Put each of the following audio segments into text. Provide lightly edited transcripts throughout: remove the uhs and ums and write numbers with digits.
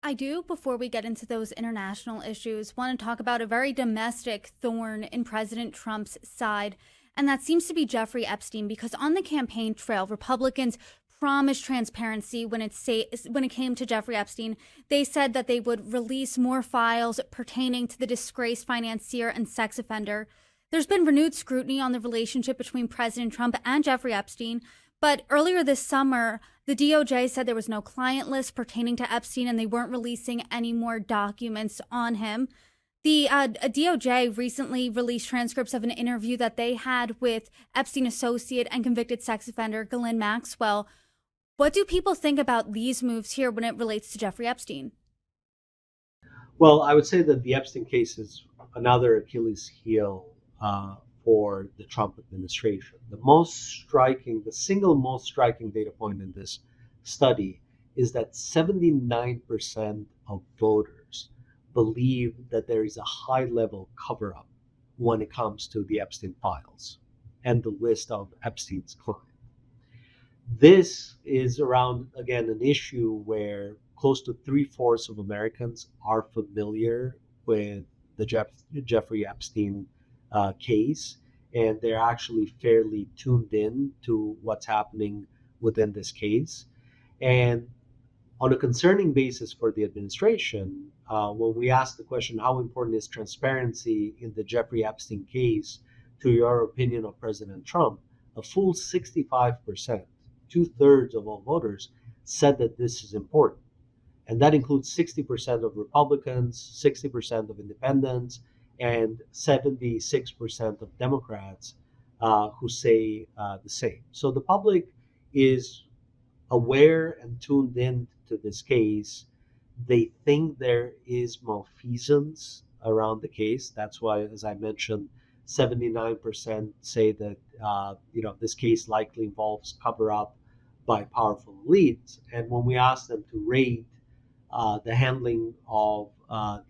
I do, before we get into those international issues, want to talk about a very domestic thorn in President Trump's side, and that seems to be Jeffrey Epstein, because on the campaign trail, Republicans promised transparency when it came to Jeffrey Epstein. They said that they would release more files pertaining to the disgraced financier and sex offender. There's been renewed scrutiny on the relationship between President Trump and Jeffrey Epstein, but earlier this summer, the DOJ said there was no client list pertaining to Epstein and they weren't releasing any more documents on him. The DOJ recently released transcripts of an interview that they had with Epstein associate and convicted sex offender Ghislaine Maxwell. What do people think about these moves here when it relates to Jeffrey Epstein? Well, I would say that the Epstein case is another Achilles heel for the Trump administration. The single most striking data point in this study is that 79% of voters believe that there is a high level cover up when it comes to the Epstein files and the list of Epstein's clients. This is around, again, an issue where close to three-fourths of Americans are familiar with the Jeffrey Epstein case, and they're actually fairly tuned in to what's happening within this case. And on a concerning basis for the administration, when we ask the question, how important is transparency in the Jeffrey Epstein case to your opinion of President Trump, a full 65%, two-thirds of all voters, said that this is important. And that includes 60% of Republicans, 60% of independents, and 76% of Democrats who say the same. So the public is aware and tuned in to this case. They think there is malfeasance around the case. That's why, as I mentioned, 79% say that this case likely involves cover up by powerful elites. And when we ask them to rate the handling of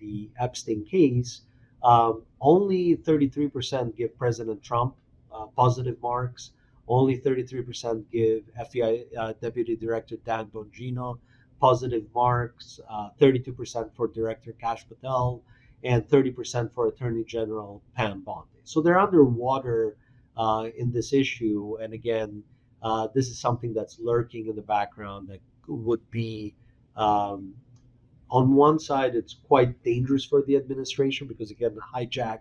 the Epstein case, only 33% give President Trump positive marks. Only 33% give FBI Deputy Director Dan Bongino positive marks. 32% for Director Kash Patel, and 30% for Attorney General Pam Bondi. So they're underwater in this issue. And again, this is something that's lurking in the background that would be on one side, it's quite dangerous for the administration because it can hijack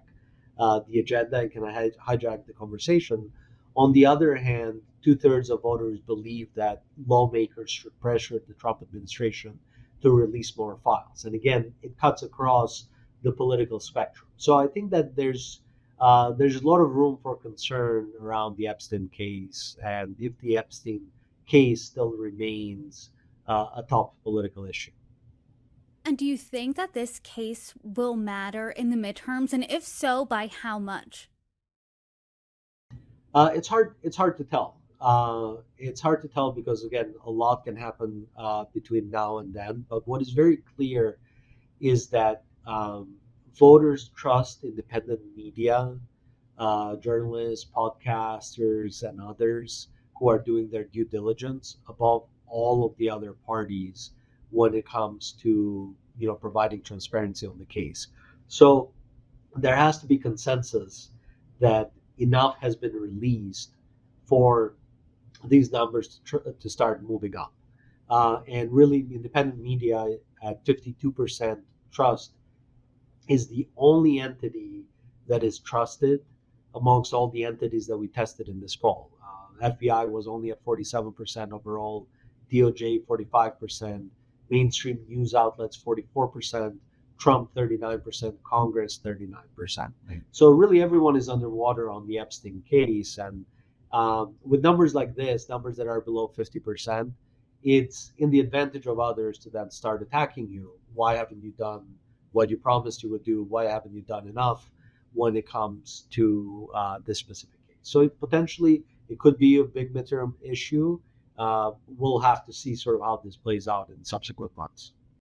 the agenda and can hijack the conversation. On the other hand, two-thirds of voters believe that lawmakers should pressure the Trump administration to release more files. And again, it cuts across the political spectrum. So I think that there's a lot of room for concern around the Epstein case, and if the Epstein case still remains a top political issue. And do you think that this case will matter in the midterms? And if so, by how much? It's hard. It's hard to tell. It's hard to tell because again, a lot can happen between now and then. But what is very clear is that voters trust independent media, journalists, podcasters, and others who are doing their due diligence above all of the other parties when it comes to providing transparency on the case. So there has to be consensus that enough has been released for these numbers to start moving up. And really, independent media at 52% trust is the only entity that is trusted amongst all the entities that we tested in this poll. FBI was only at 47% overall, DOJ 45%, mainstream news outlets 44%, Trump 39%, Congress 39%. Right. So really everyone is underwater on the Epstein case. And with numbers like this, numbers that are below 50%, it's in the advantage of others to then start attacking you. Why haven't you done what you promised you would do? Why haven't you done enough when it comes to this specific case? So it could be a big midterm issue. We'll have to see sort of how this plays out in subsequent months.